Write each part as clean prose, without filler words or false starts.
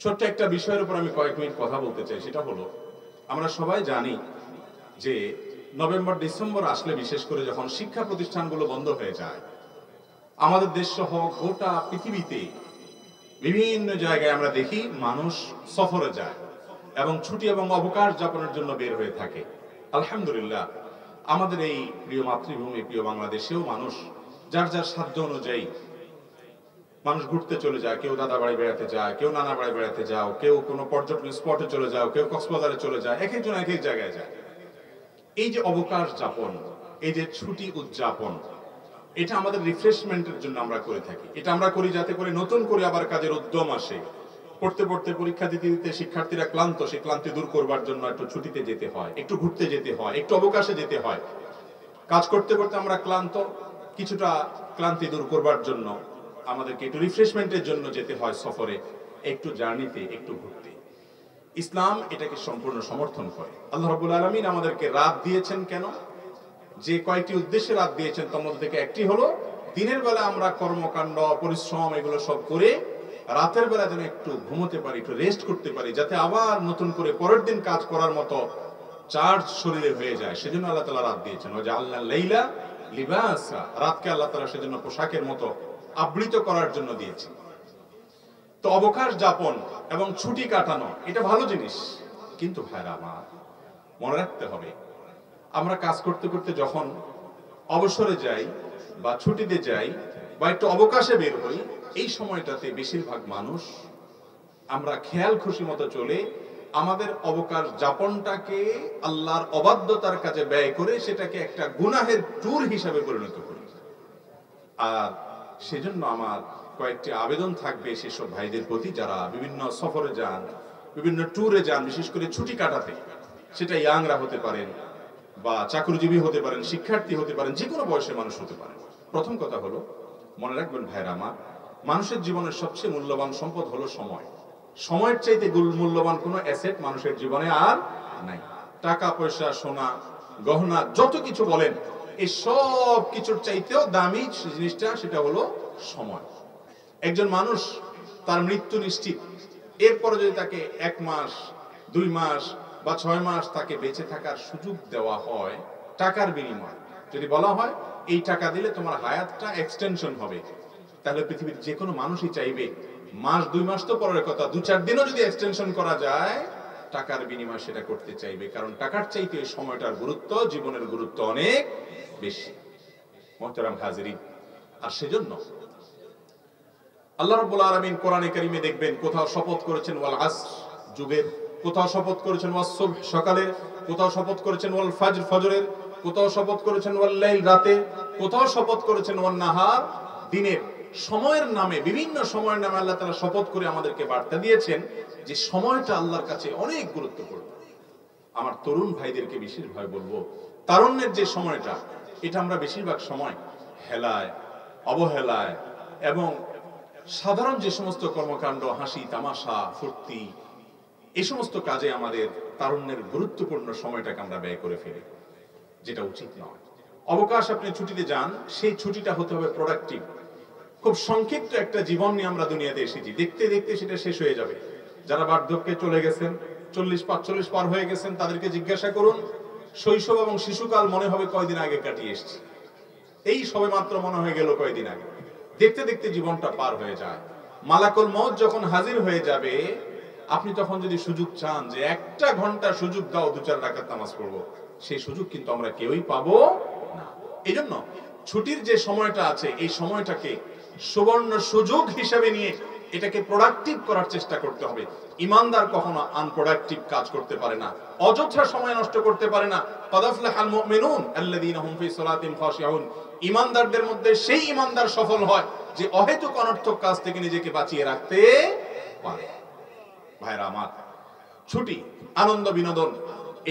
ছোট্ট একটা বিষয়ের উপর আমি কয়েক মিনিট কথা বলতে চাই। সেটা হলো, আমরা সবাই জানি যে নভেম্বর ডিসেম্বর আসলে বিশেষ করে যখন শিক্ষা প্রতিষ্ঠানগুলো বন্ধ হয়ে যায়, আমাদের দেশ সহ গোটা পৃথিবীতে বিভিন্ন জায়গায় আমরা দেখি মানুষ সফরে যায় এবং ছুটি এবং অবকাশ যাপনের জন্য বের হয়ে থাকে। আলহামদুলিল্লাহ, আমাদের এই প্রিয় মাতৃভূমি প্রিয় বাংলাদেশেও মানুষ যার যার সাধ্য অনুযায়ী মানুষ ঘুরতে চলে যায়। কেউ দাদা বাড়ি বেড়াতে যায়, কেউ নানা বাড়ি বেড়াতে যাও, কেউ কোনো পর্যটন স্পটে চলে যাও, কেউ কক্সবাজারে চলে যায়, এক একজন এক এক জায়গায় যায়। এই যে অবকাশ যাপন, এই যে ছুটি উদযাপন, এটা আমাদের রিফ্রেশমেন্টের জন্য আমরা করে থাকি। এটা আমরা করি যাতে করে নতুন করে আবার কাজের উদ্যম আসে। পড়তে পড়তে পরীক্ষা দিতে দিতে শিক্ষার্থীরা ক্লান্ত, সেই ক্লান্তি দূর করবার জন্য একটু ছুটিতে যেতে হয়, একটু ঘুরতে যেতে হয়, একটু অবকাশে যেতে হয়। কাজ করতে করতে আমরা ক্লান্ত, কিছুটা ক্লান্তি দূর করবার জন্য আমাদেরকে একটু রিফ্রেশমেন্টের জন্য যেতে হয় সফরে, একটু জার্নিতে, একটু ঘুরতে। ইসলাম এটাকে সম্পূর্ণ সমর্থন করে। আল্লাহ রাব্বুল আলামিন আমাদেরকে রাত দিয়েছেন কেন? যে কয়েকটি উদ্দেশ্যে রাত দিয়েছেন তার মধ্যে থেকে একটি হলো, দিনের বেলা আমরা কর্মকাণ্ড পরিশ্রম এগুলো সব করে রাতের বেলা যেন একটু ঘুমোতে পারি, একটু রেস্ট করতে পারি, যাতে আবার নতুন করে পরের দিন কাজ করার মতো চার্জ শরীরে হয়ে যায়। সেজন্য আল্লাহ তাআলা রাত দিয়েছেন। ওয়া জাআলনা লাইলা লিবাসা, রাতকে আল্লাহ তাআলা সেজন্য পোশাকের মতো আবৃত করার জন্য দিয়েছেন। তো অবকাশ যাপন এবং ছুটি কাটানো এটা ভালো জিনিস, কিন্তু ভাইরা আমার মনে রাখতে হবে, আমরা কাজ করতে করতে যখন অবসরে যাই বা ছুটিতে যাই বা একটু অবকাশে বের হই, এই সময়টাতে বেশিরভাগ মানুষ আমরা খেয়াল খুশি মতো চলে আমাদের অবকাশ যাপনটাকে আল্লাহর অবাধ্যতার কাজে ব্যয় করে সেটাকে একটা গুনাহের ট্যুর হিসাবে পরিণত করি। আর সেজন্য আমার কয়েকটি আবেদন থাকবে সেসব ভাইদের প্রতি যারা বিভিন্ন সফরে যান, বিভিন্ন ট্যুরে যান, বিশেষ করে ছুটি কাটাতে। সেটা ইয়াংরা হতে পারেন বা চাকরিজীবী হতে পারেন, শিক্ষার্থী হতে পারেন, যে কোনো বয়সের মানুষ হতে পারেন। প্রথম কথা হলো, মনে রাখবেন ভাইরা আমার, মানুষের জীবনের সবচেয়ে মূল্যবান সম্পদ হলো সময়। সময়ের চাইতে মূল্যবান কোনো অ্যাসেট মানুষের জীবনে আর নাই। টাকা পয়সা, সোনা গহনা, যত কিছু বলেন, এই সব কিছুর চাইতেও দামি জিনিসটা সেটা হলো সময়। একজন মানুষ তার মৃত্যু নিশ্চিত, এরপরে যদি তাকে 1 মাস 2 মাস বা 6 মাস তাকে বেঁচে থাকার সুযোগ দেওয়া হয় টাকার বিনিময়ে, যদি বলা হয় এই টাকা দিলে তোমার হায়াতটা এক্সটেনশন হবে, তাহলে পৃথিবীর যে কোনো মানুষই চাইবে, মাস 2 মাস তো পরের কথা, 2-4 দিনও যদি এক্সটেনশন করা যায় টাকার বিনিময়ে সেটা করতে চাইবে। কারণ টাকার চাইতে এই সময়টার গুরুত্ব, জীবনের গুরুত্ব অনেক বেশি। মুহতারাম হাজিরিন, আর সেজন্য আল্লাহ রাব্বুল আলামিন কোরআনে কারীমে দেখবেন কোথাও শপথ করেছেন ওয়াল আসর, যুগের, কোথাও শপথ করেছেন ওয়াস সুবহ, সকালের, কোথাও শপথ করেছেন ওয়াল ফাজর, ফজরের, কোথাও শপথ করেছেন ওয়াল লাইল, রাতের, কোথাও শপথ করেছেন ওয়ান নাহার, দিনের। সময়ের নামে, বিভিন্ন সময়ের নামে আল্লাহ তাআলা শপথ করে আমাদেরকে বার্তা দিয়েছেন যে সময়টা আল্লাহর কাছে অনেক গুরুত্বপূর্ণ। আমার তরুণ ভাইদেরকে বিশেষভাবে বলবো, তারুণ্যের যে সময়টা, এটা আমরা বেশিরভাগ সময় হেলায়, অবহেলায় এবং সাধারণ যে সমস্ত কর্মকাণ্ড, হাসি তামাশা ফুর্তি, এই সমস্ত কাজে আমাদের তারুণ্যের গুরুত্বপূর্ণ সময়টাকে আমরা ব্যয় করে ফেলি, যেটা উচিত নয়। অবকাশ, আপনি ছুটিতে যান, সেই ছুটিটা হতে হবে প্রোডাক্টিভ। খুব সংক্ষিপ্ত একটা জীবন নিয়ে আমরা দুনিয়াতে এসেছি, দেখতে দেখতে সেটা শেষ হয়ে যাবে। যারা বার্ধক্যে চলে গেছেন, 40-45 পার হয়ে গেছেন, তাদেরকে জিজ্ঞাসা করুন শৈশব এবং শিশুকাল মনে হবে কয়দিন আগে কাটিয়ে এসেছি, এই সবে মাত্র মনে হয়ে গেল কয়দিন আগে। দেখতে দেখতে জীবনটা পার হয়ে যায়। মালাকুল মউত যখন হাজির হয়ে যাবে, আপনি তখন যদি সুযোগ চান যে 1 ঘন্টা সুযোগ দাও 2-4 রাকাত নামাজ পড়বো, সেই সুযোগ কিন্তু আমরা কেউই পাবো না। এজন্য ছুটির যে সময়টা আছে, এই সময়টাকে সুবর্ণ সুযোগ হিসেবে নিয়ে এটাকে প্রোডাক্টিভ করার চেষ্টা করতে হবে। ইমানদার কখনো আনপ্রোডাক্টিভ কাজ করতে পারে না, অযথা সময় নষ্ট করতে পারে না। ক্বাদ আফলাহাল মুমিনুন আল্লাযীনা হুম ফি সালাতিহিম খাশিউন, ইমানদারদের মধ্যে সেই ইমানদার সফল হয় যে অহেতুক অনর্থক কাজ থেকে নিজেকে বাঁচিয়ে রাখতে পারে। ভাইরা আমার, ছুটি, আনন্দ, বিনোদন,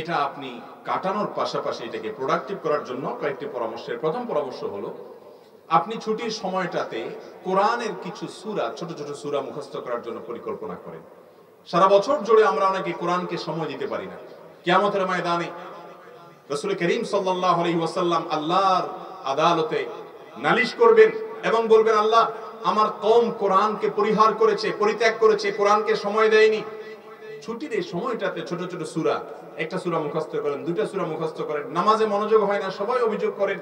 এটা আপনি কাটানোর পাশাপাশি এটাকে প্রোডাক্টিভ করার জন্য কয়েকটি পরামর্শের প্রথম পরামর্শ হলো, আপনি ছুটির সময়টাতে কোরআনের কিছু সূরা, ছোট ছোট সূরা মুখস্থ করার জন্য পরিকল্পনা করেন। সারা বছর জুড়ে আমরা অনেকে কোরআনকে সময় দিতে পারি না। কিয়ামতের ময়দানে রাসূল করিম সাল্লাল্লাহু আলাইহি ওয়াসাল্লাম আল্লাহর আদালতে নালিশ করবেন এবং বলবেন, আল্লাহ আমার কওম কোরআনকে পরিহার করেছে, পরিত্যাগ করেছে, কোরআনকে সময় দেয়নি। ছুটির এই সময়টাতে ছোট ছোট সূরা, একটা সূরা মুখস্থ করেন, দুইটা সূরা মুখস্থ করেন, নামাজে মনোযোগ হয় না, সবাই অভিযোগ করেন,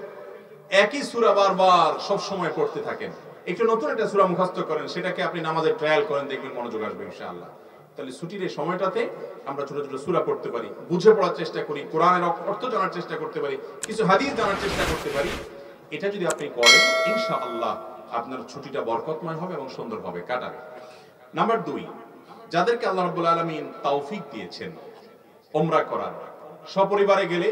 একই সূরা বারবার সব সময় পড়তে থাকেন। একটু নতুন একটা সূরা মুখস্থ করেন, সেটাকে আপনি নামাজে ট্রায়াল করেন, দেখবেন মনোযোগ আসবে ইনশাআল্লাহ। তাহলে ছুটির এই সময়টাতে আমরা ছোট ছোট সূরা পড়তে পারি, বুঝে পড়ার চেষ্টা করি, কোরআনের অর্থ জানার চেষ্টা করতে পারি, কিছু হাদিস জানার চেষ্টা করতে পারি। এটা যদি আপনি করেন ইনশাআল্লাহ আপনার ছুটিটা বরকতময় হবে এবং সুন্দরভাবে কাটাবে। নাম্বার 2, যাদেরকে আল্লাহ রাব্বুল আলামিন তৌফিক দিয়েছেন উমরা করার, সপরিবারে গেলে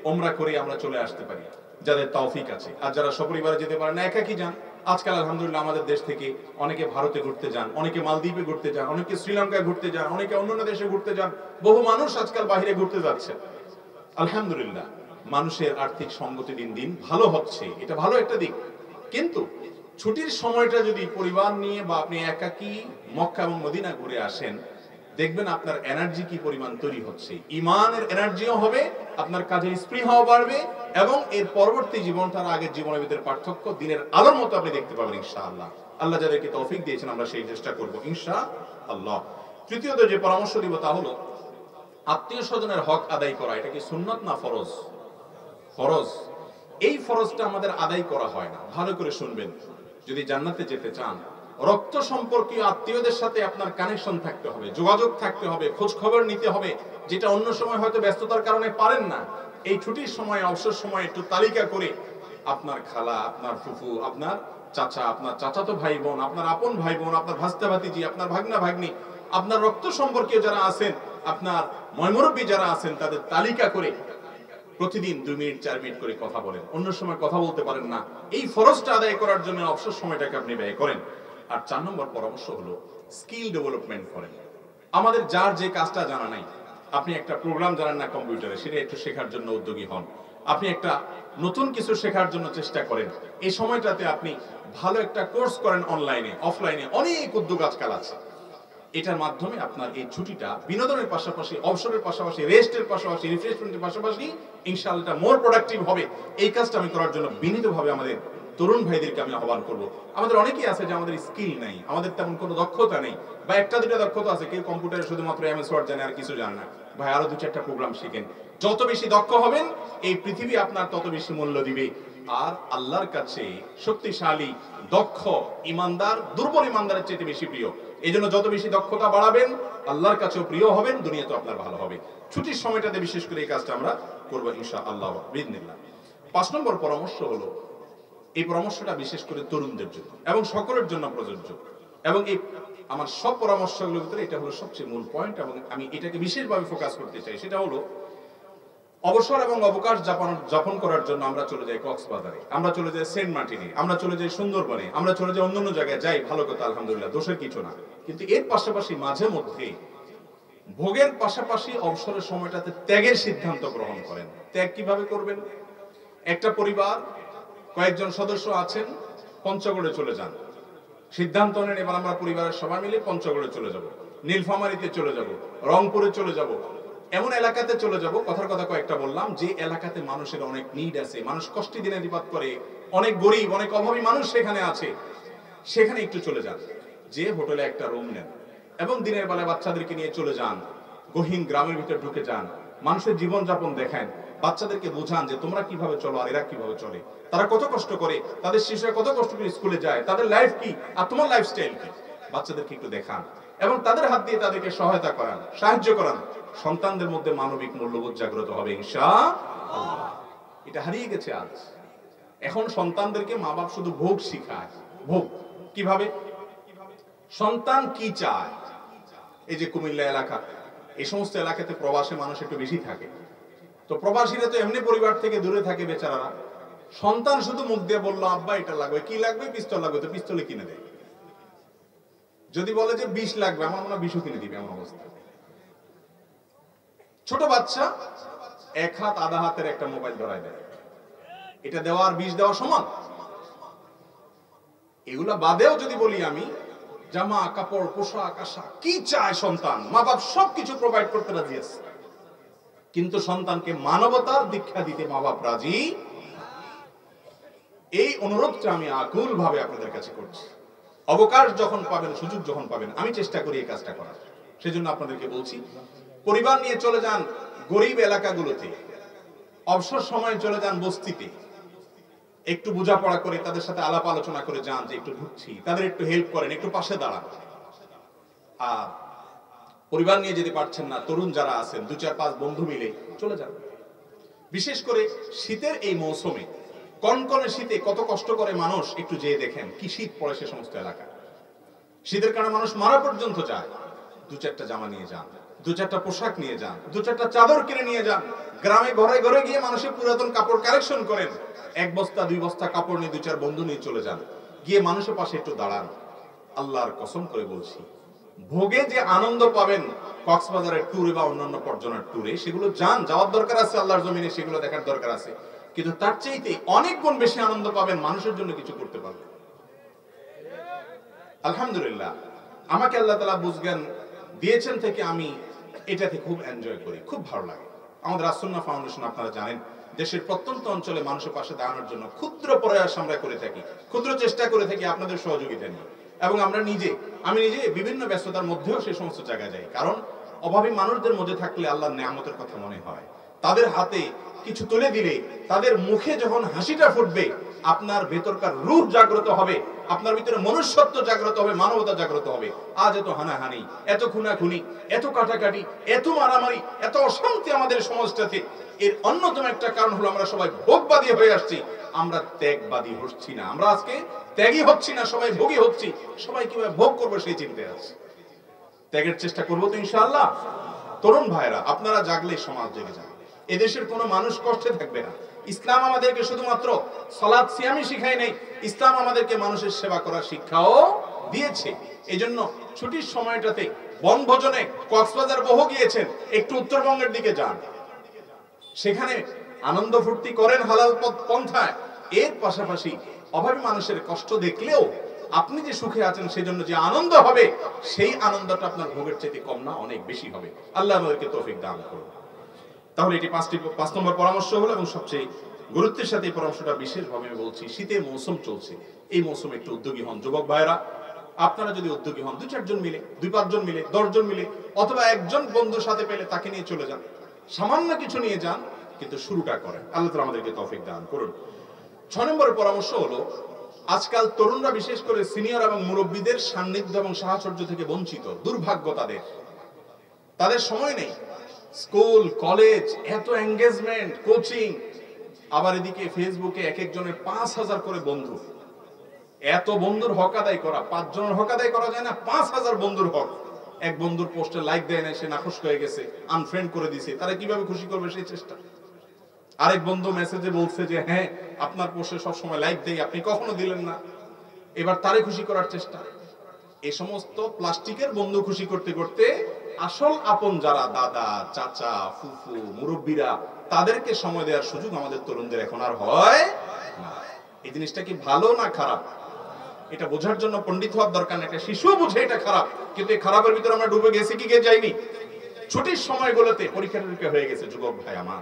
উমরা করে আমরা চলে আসতে পারি যাদের তৌফিক আছে। আর যারা সপরিবারে যেতে পারে না, একাকী যান। আজকাল আলহামদুলিল্লাহ আমাদের দেশ থেকে অনেকে ভারতে ঘুরতে যান, অনেকে মালদ্বীপে ঘুরতে যান, অনেকে শ্রীলঙ্কায় ঘুরতে যান, অনেকে অন্যান্য দেশে ঘুরতে যান। বহু মানুষ আজকাল বাইরে ঘুরতে যাচ্ছে। আলহামদুলিল্লাহ মানুষের আর্থিক সঙ্গতি দিন দিন ভালো হচ্ছে, এটা ভালো একটা দিক। কিন্তু ছুটির সময়টা যদি পরিবার নিয়ে বা আপনি একাকী মক্কা এবং মদিনা ঘুরে আসেন, দেখবেন আপনার এনার্জি কি পরিমাণ তৈরি হচ্ছে, ইমানের এনার্জিও হবে, আপনার কাজের স্পৃহাও বাড়বে, এবং এর পরবর্তী জীবনটার আগের জীবনের ভিতরে পার্থক্য দিনের আলোর মতো আপনি দেখতে পাবেন ইনশাআল্লাহ। আল্লাহ যাদেরকে তৌফিক দিয়েছেন আমরা সেই চেষ্টা করব ইনশাআল্লাহ। তৃতীয়ত যে পরামর্শ দিব তা হলো আত্মীয় স্বজনের হক আদায় করা। এটা কি সুন্নাত না ফরজ? ফরজ। এই ফরজটা আমাদের আদায় করা হয় না। ভালো করে শুনবেন, যদি জান্নাতে যেতে চান রক্ত সম্পর্কীয় আত্মীয়দের সাথে আপনার কানেকশন থাকতে হবে, যোগাযোগ থাকতে হবে, খোঁজ খবর নিতে হবে, যেটা অন্য সময় হয়তো ব্যস্ততার কারণে পারেন না। এই ছুটির সময়, অবসর সময় একটু তালিকা করে আপনার খালা, আপনার ফুফু, আপনার চাচা, আপনার চাচাতো ভাই বোন, আপনার আপন ভাই বোন, আপনার ভাস্তা ভাতিজি, আপনার ভাগনা ভাগ্নি, আপনার রক্ত সম্পর্কীয় যারা আছেন, আপনার ময়মুরব্বী যারা আছেন, তাদের তালিকা করে প্রতিদিন 2 মিনিট 4 মিনিট করে কথা বলেন। অন্য সময় কথা বলতে পারেন না, এই ফরজটা আদায় করার জন্য অবসর সময়টাকে আপনি ব্যয় করেন। আর 4 নম্বর পরামর্শ হলো স্কিল ডেভেলপমেন্ট করেন। আমাদের যার যে কাজটা জানা নাই, আপনি একটা প্রোগ্রাম জানেন না কম্পিউটারে, সেটা একটু শেখার জন্য উদ্যোগী হন। আপনি একটা নতুন কিছু শেখার জন্য চেষ্টা করেন। এই সময়টাতে আপনি ভালো একটা কোর্স করেন, অনলাইনে অফলাইনে অনেক উদ্যোগ আজকাল আছে। এটার মাধ্যমে আপনার এই ছুটিটা বিনোদনের পাশাপাশি, অবসরের পাশাপাশি, রেস্টের পাশাপাশি, রিফ্রেশমেন্টের পাশাপাশি ইনশাআল্লাহ মোর প্রোডাক্টিভ হবে। এই কাজটা আমি করার জন্য বিনীতভাবে আমাদের তরুণ ভাইদেরকে আমি আহ্বান করব। আমাদের অনেকেই আছে যে আমাদের স্কিল নাই, আমাদের তেমন কোনো দক্ষতা নেই, বা একটা দুটা দক্ষতা আছে, কেউ কম্পিউটারে শুধুমাত্র এমএস ওয়ার্ড জানে আর কিছু জানে না। ভাই আরো 2-4টা প্রোগ্রাম শিখেন। যত বেশি দক্ষ হবেন এই পৃথিবী আপনার তত বেশি মূল্য দিবে। আর আল্লাহর কাছে শক্তিশালী, দক্ষ ইমানদার দুর্বল ইমানদারের চেয়ে বেশি প্রিয়। এই জন্য যত বেশি দক্ষতা বাড়াবেন আল্লাহর কাছেও প্রিয় হবেন, দুনিয়া তো আপনার ভালো হবে। ছুটির সময়টাতে বিশেষ করে এই কাজটা আমরা করবো ইনশাআল্লাহ বিইذনিল্লাহ। 5 নম্বর পরামর্শ হলো, এই পরামর্শটা বিশেষ করে তরুণদের জন্য এবং সকলের জন্য প্রযোজ্য, এবং এই আমার সব পরামর্শগুলোর ভিতরে এটা হলো সবচেয়ে মূল পয়েন্ট, এবং আমি এটাকে বিশেষভাবে ফোকাস করতে চাই। সেটা হলো অবসর এবং অবকাশ যাপন করার জন্য আমরা চলে যাই কক্সবাজারে, আমরা চলে যাই সেন্ট মার্টিনে, আমরা চলে যাই সুন্দরবনে, আমরা চলে যাই অন্যান্য জায়গায়, যাই, ভালো কথা, আলহামদুলিল্লাহ, দোষের কিছু না। কিন্তু এর পাশাপাশি মাঝে মধ্যে ভোগের পাশাপাশি অবসরের সময়টাতে ত্যাগের সিদ্ধান্ত গ্রহণ করেন। ত্যাগ কিভাবে করবেন? একটা পরিবার কয়েকজন সদস্য আছেন, পঞ্চগড়ে চলে যান, সিদ্ধান্ত নেন এবার আমরা পরিবারের সবাই মিলে পঞ্চগড়ে চলে যাব, নীলফামারীতে চলে যাব, রংপুরে চলে যাব, এমন এলাকাতে চলে যাব। কথার কথা কয়েকটা বললাম, যে এলাকাতে মানুষের অনেক নিড আছে, মানুষ কষ্টে দিনাতিপাত করে, অনেক গরিব, অনেক অভাবী মানুষ সেখানে আছে, সেখানে একটু চলে যান, যে হোটেলে একটা রুম নেন এবং দিনের বেলায় বাচ্চাদেরকে নিয়ে চলে যান, গহীন গ্রামের ভিতরে ঢুকে যান, মানুষের জীবনযাপন দেখেন, বাচ্চাদেরকে বোঝান যে তোমরা কিভাবে চলো আর এরা কিভাবে চলে, তারা কত কষ্ট করে, তাদের শিশুরা কত কষ্ট করে স্কুলে যায়, তাদের লাইফ কি আর তোমার লাইফস্টাইল কি, বাচ্চাদেরকে একটু দেখান এবং তাদের হাত দিয়ে তাদেরকে সহায়তা করান, সাহায্য করান। সন্তানদের মধ্যে মানবিক মূল্যবোধ জাগ্রত হবে ইনশাআল্লাহ। এটা হারিয়ে গেছে আজ। এখন সন্তানদেরকে মা বাপ শুধু ভোগ শিখায়। ভোগ কিভাবে, সন্তান কি চায়। এই যে কুমিল্লা এলাকা, এই সমস্ত এলাকাতে প্রবাসী মানুষ একটু বেশি থাকে, তো প্রবাসীরা তো এমনি পরিবার থেকে দূরে থাকে বেচারারা। সন্তান শুধু মুখ দিয়ে বললো আব্বা এটা লাগবে, কি লাগবে, পিস্তল লাগবে, তো পিস্তলে কিনে দেয়। যদি বলে যে 20 লাগবে, আমার মনে হয় 20ও কিনে দিবে, এমন অবস্থা। ছোট বাচ্চা 1 হাত আধা হাতের একটা মোবাইল ধরায় দেয়, এটা দেওয়া আর 20 দেওয়া সমান। এগুলা বাদেও যদি বলি আমি, জামা কাপড় পোশাক আশা কি চায় সন্তান, মা বাপ সবকিছু প্রোভাইড করতে রাজি আছে, কিন্তু সন্তানকে মানবতার দীক্ষা দিতে মা বাপ রাজি। এই অনুরোধটা আমি আকুল ভাবে আপনাদের কাছে করছি। অবকাশ যখন পাবেন, সুযোগ যখন পাবেন, আমি চেষ্টা করি এই কাজটা করার। সেজন্য আপনাদেরকে বলছি, পরিবার নিয়ে চলে যান গরিব এলাকাগুলোতে, অবসর সময়ে চলে যান বস্তিতে, একটু বোঝাপড়া করে তাদের সাথে আলাপ আলোচনা করে যান যে একটু ঢুকছি, তাদের একটু হেল্প করেন, একটু পাশে দাঁড়ান। আর পরিবার নিয়ে যেতে পারছেন না, তরুণ যারা আছেন 2-4-5 বন্ধু মিলে চলে যান। বিশেষ করে শীতের এই মৌসুমে, কনকনে শীতে কত কষ্ট করে মানুষ, একটু যেয়ে দেখেন কি শীত পড়ে সে সমস্ত এলাকা। শীতের কারণে মানুষ মারা পর্যন্ত যায়। 2-4টা জামা নিয়ে যান, 2-4টা পোশাক নিয়ে যান, 2-4টা চাদর কিনে নিয়ে যান। গ্রামে ঘরে ঘরে গিয়ে মানুষের পুরাতন কাপড় কালেকশন করেন, 1 বস্তা 2 বস্তা কাপড় নিয়ে 2-4 বন্ধু নিয়ে চলে যান, গিয়ে মানুষের পাশে একটু দাঁড়ান। আল্লাহর কসম করে বলছি, ভোগে যে আনন্দ পাবেন কক্সবাজারের ট্যুরে বা অন্যান্য পর্যটন ট্যুরে, সেগুলো যাওয়ার দরকার আছে, আল্লাহর জমিনে সেগুলো দেখার দরকার আছে, কিন্তু তার চাইতে অনেক গুণ বেশি আনন্দ পাবেন মানুষের জন্য কিছু করতে পারবেন। আলহামদুলিল্লাহ, আমাকে আল্লাহ তাআলা বুঝজ্ঞান দিয়েছেন থেকে আমি এটাকে খুব এনজয় করি, খুব ভালো লাগে। আমাদের আসুন্নাহ ফাউন্ডেশন আপনারা জানেন দেশের প্রত্যন্ত অঞ্চলে মানুষের পাশে দাঁড়ানোর জন্য ক্ষুদ্র প্রয়াস আমরা করে থাকি, ক্ষুদ্র চেষ্টা করে থাকি আপনাদের সহযোগিতা নিয়ে। এবং আমি নিজে বিভিন্ন ব্যস্ততার মধ্যেও সেই সমস্ত জায়গায় যাই, কারণ অভাবী মানুষদের মধ্যে থাকলে আল্লাহর নিয়ামতের কথা মনে হয়। তাদের হাতে কিছু তুলে দিলে, তাদের মুখে যখন হাসিটা ফুটবে, আপনার ভেতরকার রূপ জাগ্রত হবে, আপনার ভিতরে মনুষ্যত্ব জাগ্রত হবে, মানবতা জাগ্রত হবে। আজ এত হানাহানি, এত খুনাখুনি, এত কাটাকাটি, এত মারামারি, এত অশান্তি আমাদের সমাজটাতে, এর অন্যতম একটা কারণ হলো আমরা সবাই ভোগবাদী হয়ে আসছি, আমরা ত্যাগবাদী হচ্ছি না। আমরা আজকে ত্যাগী হচ্ছি না, সবাই ভোগী হচ্ছি। সবাই কিভাবে ভোগ করবে সেই চিন্তায় আছে। ত্যাগের চেষ্টা করবো তো ইনশাআল্লাহ। তরুণ ভাইরা, আপনারা জাগলে সমাজ জেগে যাবে, এদেশের কোনো মানুষ কষ্টে থাকবে না। ইসলাম আমাদেরকে শুধুমাত্র সালাত সিয়ামই শিখায় নাই, ইসলাম আমাদেরকে মানুষের সেবা করার শিক্ষাও দিয়েছে। এজন্য ছুটির সময়টাতে বনভোজনে কক্সবাজার বহু গিয়েছেন, একটু উত্তরবঙ্গের দিকে যান, সেখানে আনন্দ ফুর্তি করেন হালাল পন্থায়। এর পাশাপাশি অভাবী মানুষের কষ্ট দেখলেও আপনি যে সুখে আছেন সেজন্য যে আনন্দ হবে, সেই আনন্দটা আপনার ভোগের চাইতে কম না, অনেক বেশি হবে। আল্লাহ আমাদেরকে তৌফিক দান করুন। তাহলে এটি 5 নম্বর পরামর্শ হলো, এবং সবচেয়ে গুরুত্বের সাথে এই পরামর্শটা বিশেষভাবে আমি বলছি, শীতের মৌসুম চলছে, এই মৌসুমে একটু উদ্যোগী হন যুবক ভাইরা। আপনারা যদি উদ্যোগী হন, 2-4 জন মিলে, 2-5 জন মিলে, 10 জন মিলে, অথবা একজন বন্ধুর সাথে পেলে তাকে নিয়ে চলে যান, সামান্য কিছু নিয়ে যান, কিন্তু শুরুটা করেন। আল্লাহ তাআলা আমাদেরকে তৌফিক দান করুন। 6 নম্বরের পরামর্শ হলো, আজকাল তরুণরা বিশেষ করে সিনিয়র এবং মুরব্বীদের সান্নিধ্য এবং সাহচর্য থেকে বঞ্চিত। দুর্ভাগ্য তাদের সময় নেই। স্কুল কলেজ, এত এঙ্গেজমেন্ট, কোচিং, আবার এদিকে ফেসবুকে এক একজনের 5000 করে বন্ধু। এত বন্ধুর হক আদায় করা, 5 জনের হক আদায় করা যায় না, 5000 বন্ধুর হক। এক বন্ধুর পোস্টে লাইক দেয় না, সে নাখুশ হয়ে গেছে, আনফ্রেন্ড করে দিছে, তারা কিভাবে খুশি করবে সেই চেষ্টা। আরেক বন্ধু মেসেজে বলছে যে হ্যাঁ আপনার পোস্টে সবসময় লাইক দেই, আপনি কখনো দিলেন না, এবার তারে খুশি করার চেষ্টা। এই সমস্ত প্লাস্টিকের বন্ধু খুশি করতে করতে আসল আপন যারা দাদা, চাচা, ফুফু, মুরব্বীরা, তাদেরকে সময় দেওয়ার সুযোগ আমাদের তরুণদের এখন আর হয় না। এই জিনিসটা কি ভালো না খারাপ, এটা বোঝার জন্য পণ্ডিত হওয়ার দরকার নেই। একটা শিশু বুঝে এটা খারাপ, কিন্তু এই খারাপের ভিতরে আমরা ডুবে গেছি কি যাইনি? ছুটির সময়গুলোতে পরীক্ষা টরীক্ষা হয়ে গেছে, যুবক ভাই আমার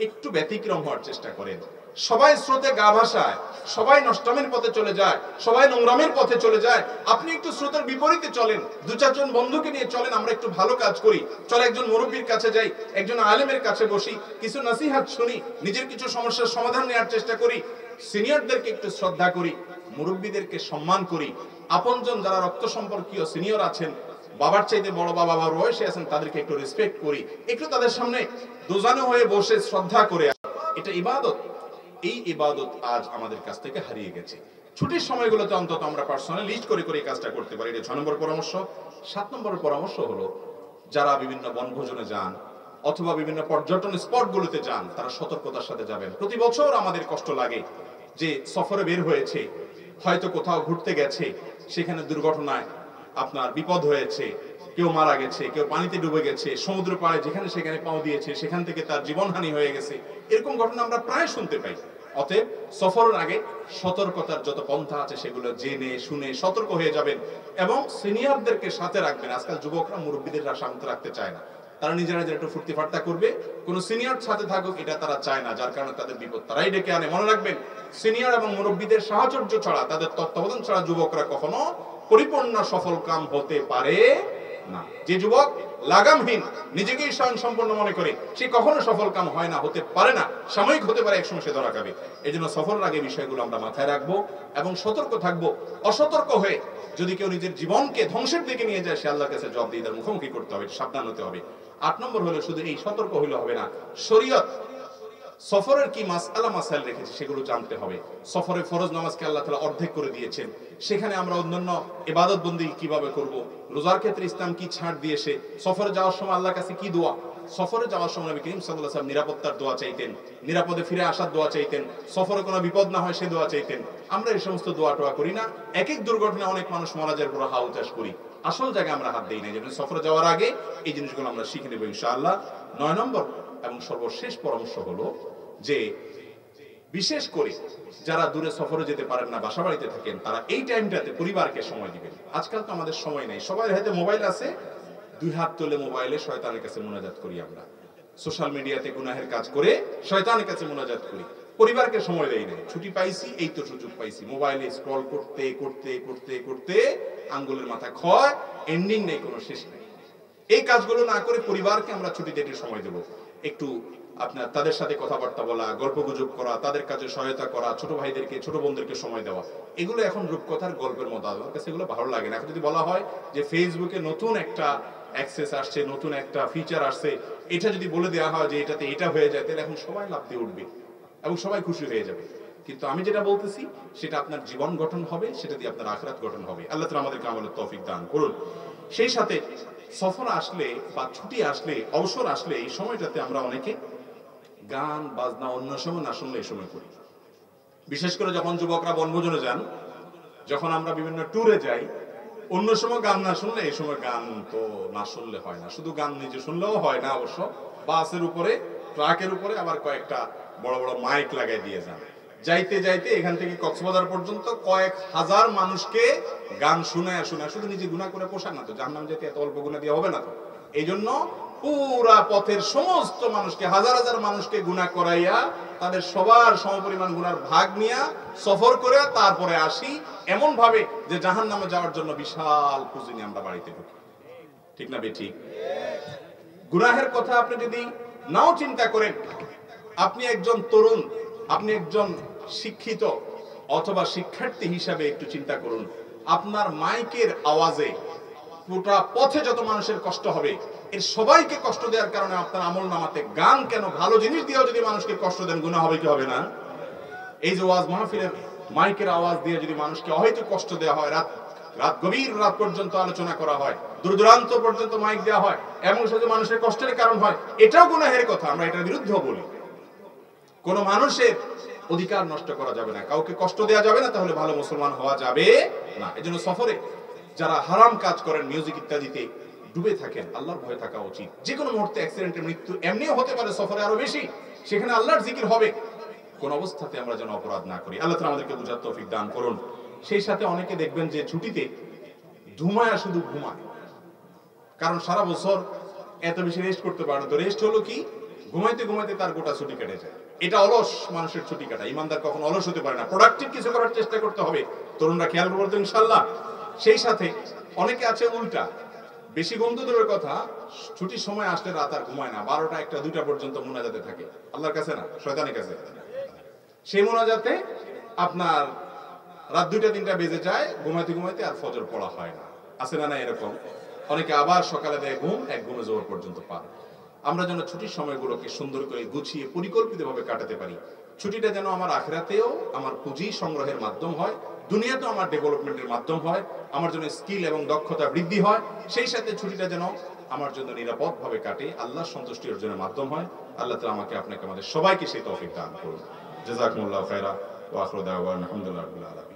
একটু ব্যতিক্রম হওয়ার চেষ্টা করেন। সবাই স্রোতে গা ভাসায়, সবাই নষ্টামের পথে চলে যায়, সবাই নোংরামের পথে চলে যায়, আপনি একটু স্রোতের বিপরীতে চলেন, 2-4 জন বন্ধুকে নিয়ে চলেন, আমরা একটু ভালো কাজ করি। চলে একজন মুরব্বীর কাছে যাই, একজন আলেমের কাছে বসি, কিছু নসিহত শুনি, নিজের কিছু সমস্যার সমাধান নেওয়ার চেষ্টা করি, সিনিয়রদেরকে একটু শ্রদ্ধা করি, মুরব্বীদেরকে সম্মান করি, আপনজন যারা রক্ত সম্পর্কীয় সিনিয়র আছেন, বাবার চাইতে বড় বা বাবার বয়সে আছেন, তাদেরকে একটু রেসপেক্ট করি, একটু তাদের সামনে দোজানো হয়ে বসে শ্রদ্ধা করে। এটা ইবাদত। এই ইবাদত আজ আমাদের কাছ থেকে হারিয়ে গেছে। ছুটির সময়গুলোতে অন্তত আমরা পার্সোনালি লিস্ট করে করে এই কাজটা করতে পারি। এটা 6 নম্বর পরামর্শ। 7 নম্বরের পরামর্শ হলো, যারা বিভিন্ন বনভোজনে যান অথবা বিভিন্ন পর্যটন স্পটগুলোতে যান, তারা সতর্কতার সাথে যাবেন। প্রতি বছর আমাদের কষ্ট লাগে যে সফরে বের হয়েছে, হয়তো কোথাও ঘুরতে গেছে, সেখানে দুর্ঘটনায় আপনার বিপদ হয়েছে, কেউ মারা গেছে, কেউ পানিতে ডুবে গেছে, সমুদ্র পাড়ে যেখানে সেখানে পাও দিয়েছে, সেখান থেকে তার জীবনহানি হয়ে গেছে। এরকম ঘটনা আমরা প্রায় শুনতে পাই। অতএব সফরের আগে সতর্কতার যত পন্থা আছে সেগুলো জেনে শুনে সতর্ক হয়ে যাবেন এবং সিনিয়রদেরকে সাথে রাখবেন। আজকাল যুবকরা মুরব্বীদের সাথে রাখতে চায় না, তারা নিজেরা নিজেরা একটু ফুর্তি ফার্তা করবে, কোনো সিনিয়র সাথে থাকুক এটা তারা চায় না, যার কারণে তাদের বিপদ তারাই ডেকে আনে। মনে রাখবেন, সিনিয়র এবং মুরব্বীদের সাহচর্য ছাড়া, তাদের তত্ত্বাবধান ছাড়া যুবকরা কখনো পরিপূর্ণ সফল কাম হতে পারে না। যে যুবক লাগামহীন, নিজেকেই স্বয়ং সম্পূর্ণ মনে করে, সে কখনো সফল কাম হয় না, হতে পারে না, সাময়িক হতে পারে, একসময় সে ধরা খাবে। এই জন্য সফরের আগে বিষয়গুলো আমরা মাথায় রাখবো এবং সতর্ক থাকবো। অসতর্ক হয়ে যদি কেউ নিজের জীবনকে ধ্বংসের দিকে নিয়ে যায়, সে আল্লাহর কাছে জবাব দিয়ে তার মুখোমুখি করতে হবে, সাবধান হতে হবে। 8 নম্বর হলো, শুধু এই সতর্ক হইলে হবে না, শরীয়ত সফরের কি মাসআলা মাসাইল রেখেছে সেগুলো জানতে হবে। সফরে ফরজ নামাজকে আল্লাহ তাআলা অর্ধেক করে দিয়েছেন, সেখানে আমরা অন্যান্য ইবাদত বন্দেগী কিভাবে করব, রোজার ক্ষেত্রে ইসলাম কি ছাড় দিয়েছে, সফরে যাওয়ার সময় আল্লাহর কাছে কি দোয়া। সফরে যাওয়ার সময় নবী করিম সাল্লাল্লাহু আলাইহি ওয়াসাল্লাম নিরাপত্তার দোয়া চাইতেন, নিরাপদে ফিরে আসার দোয়া চাইতেন, সফরে কোনো বিপদ না হয় সে দোয়া চাইতেন। আমরা এই সমস্ত দোয়া টোয়া করি না, এক এক দুর্ঘটনায় অনেক মানুষ মারা যাওয়ার পর হাউ চাষ করি, আসল জায়গায় আমরা হাত দিই না। যেন সফরে যাওয়ার আগে এই জিনিসগুলো আমরা শিখে নেব ইনশাআল্লাহ। 9 নম্বর এবং সর্বশেষ পরামর্শ হলো যে বিশেষ করে যারা দূরে সফরে যেতে পারেন না, বাসা বাড়িতে থাকেন, তারা এই টাইমটাতে পরিবারকে সময় দিবেন। আজকাল তো আমাদের সময় নেই, সবার হাতে মোবাইল আছে, 2 হাত তুলে মোবাইলে শয়তানের কাছে মুনাজাত করি, আমরা সোশ্যাল মিডিয়াতে গুনাহের কাজ করে শয়তানের কাছে মুনাজাত করি, পরিবারকে সময় দেই না। ছুটি পাইছি, এই তো সুযোগ পাইছি, মোবাইলে স্ক্রল করতে করতে করতে করতে আঙ্গুলের মাথা ক্ষয়, এন্ডিং নেই, কোনো শেষ নেই। এই কাজগুলো না করে পরিবারকে আমরা ছুটিতে একটু সময় দেব, একটু আপনার তাদের সাথে কথাবার্তা বলা, গল্পগুজব করা, তাদের কাজে সহায়তা করা, ছোট ভাইদেরকে ছোট বোনদেরকে সময় দেওয়া। এগুলো এখন রূপকথার গল্পের মতো, আমার কাছে এগুলো ভালো লাগে না। এখন যদি বলা হয় যে ফেসবুকে নতুন একটা অ্যাক্সেস আসছে, নতুন একটা ফিচার আসছে, এটা যদি বলে দেওয়া হয় যে এটাতে এটা হয়ে যায়, তাহলে এখন সবাই লাফ দিয়ে উঠবে এবং সবাই খুশি হয়ে যাবে। কিন্তু আমি যেটা বলতেছি সেটা আপনার জীবন গঠন হবে, সেটা দিয়ে আপনার আখিরাত গঠন হবে। আল্লাহ তাআলা আমাদেরকে আমলের তৌফিক দান করুন। সেই সাথে সফর আসলে বা ছুটি আসলে, অবসর আসলে, এই সময়টাতে আমরা অনেকে গান বাজনা অন্য সময় না শুনলে এই সময় করি। বিশেষ করে যখন যুবকরা বনভোজনে যান, যখন আমরা বিভিন্ন ট্যুরে যাই, অন্য সময় গান না শুনলে এই সময় গান তো না শুনলে হয় না। শুধু গান নিজে শুনলেও হয় না, অবশ্য বাসের উপরে, ট্রাকের উপরে আবার কয়েকটা বড় বড় মাইক লাগাই দিয়ে যান। যাইতে যাইতে এখান থেকে কক্সবাজার পর্যন্ত কয়েক হাজার মানুষকে গান শোনায় শোনায়, শুধু নিজে গুনাহ করে পোষাক না তো, জাহান্নাম যেতে এত অল্প গুনাহ দিয়ে হবে না তো। এই জন্য পুরা পথের সমস্ত মানুষকে, হাজার হাজার মানুষকে গুনাহ করাইয়া তাদের সবার সমপরিমাণ গুনার ভাগ নিয়ে সফর করে তারপরে আসি, এমন ভাবে যে জাহান্নামে যাওয়ার জন্য বিশাল পুঁজি নিয়ে আমরা বাড়িতে ঢুকি। ঠিক না বেঠিক? গুনাহের কথা আপনি যদি নাও চিন্তা করেন, আপনি একজন তরুণ, আপনি একজন শিক্ষিত অথবা শিক্ষার্থী হিসাবে একটু চিন্তা করুন, আপনার মাইকের আওয়াজে পুরা পথে যত মানুষের কষ্ট হবে, এর সবাইকে কষ্ট দেওয়ার কারণে আপনার আমল নামাতে গান কেন, ভালো জিনিস দিয়েও যদি মানুষকে কষ্ট দেন, গুনাহ হবে কি হবে না? এই যে ওয়াজ মাহফিলের মাইকের আওয়াজ দিয়ে যদি মানুষকে হয়তো কষ্ট দেওয়া হয়, রাত গভীর রাত পর্যন্ত আলোচনা করা হয়, দূর দূরান্ত পর্যন্ত মাইক দেওয়া হয়, এমন সাথে মানুষের কষ্টের কারণ হয়, এটাও গুনাহের কথা, আমরা এটার বিরুদ্ধেও বলি। কোন মানুষের অধিকার নষ্ট করা যাবে না, কাউকে কষ্ট দেওয়া যাবে না, তাহলে ভালো মুসলমান হওয়া যাবে না। এজন্য সফরে যারা হারাম কাজ করেন, মিউজিক ইত্যাদিতে ডুবে থাকেন, আল্লাহর ভয় থাকা উচিত। যে কোনো মুহূর্তে অ্যাক্সিডেন্টে মৃত্যু এমনিও হতে পারে, সফরে আরো বেশি, সেখানে আল্লাহর জিকির হবে। কোন অবস্থাতে আমরা যেন অপরাধ না করি। আল্লাহ তাআলা আমাদেরকে বুঝার তৌফিক দান করুন। সেই সাথে অনেকে দেখবেন যে ছুটিতে ঘুমায়, শুধু ঘুমায়, কারণ সারা বছর এত বেশি রেস্ট করতে পারে না। তো রেস্ট হলো কি, ঘুমাইতে ঘুমাইতে তার গোটা ছুটি কেটে যায়। এটা অলস মানুষের ছুটি কাটা। ইমানদার কখনো অলস হতে পারে না, প্রোডাক্টিভ কিছু করার চেষ্টা করতে হবে। তরুণরা খেয়াল করবো তো ইনশাআল্লাহ। সেই সাথে অনেকে আছে উল্টা, বেশি ঘুম তো দূরের কথা, ছুটির সময় আসলে রাত আর ঘুমায় না, 12টা 1টা 2টা পর্যন্ত মুনাজাতে থাকে, আল্লাহর কাছে না, শয়তানের কাছে। সেই মুনাজাতে আপনার রাত 2টা 3টা বেজে যায়, ঘুমাইতে ঘুমাইতে আর ফজর পড়া হয় না। আছে না না এরকম? অনেকে আবার সকালে দেয় ঘুম, এক ঘুমে জোহর পর্যন্ত পার। আমরা যেন ছুটির সময়গুলোকে সুন্দর করে গুছিয়ে পরিকল্পিতভাবে কাটাতে পারি। ছুটিটা যেন আমার আখিরাতেও আমার পুঁজি সংগ্রহের মাধ্যম হয়, দুনিয়াতেও আমার ডেভেলপমেন্টের মাধ্যম হয়, আমার জন্য স্কিল এবং দক্ষতা বৃদ্ধি হয়। সেই সাথে ছুটিটা যেন আমার জন্য নিরাপদভাবে কাটে, আল্লাহর সন্তুষ্টি অর্জনের মাধ্যম হয়। আল্লাহ তাআলা আমাকে, আপনাকে, আমাদের সবাইকে সেই তৌফিক দান করুন। জাযাকুমুল্লাহু খায়রা ওয়া আখিরু দাওয়ানা আলহামদুলিল্লাহি রাব্বিল আলামিন।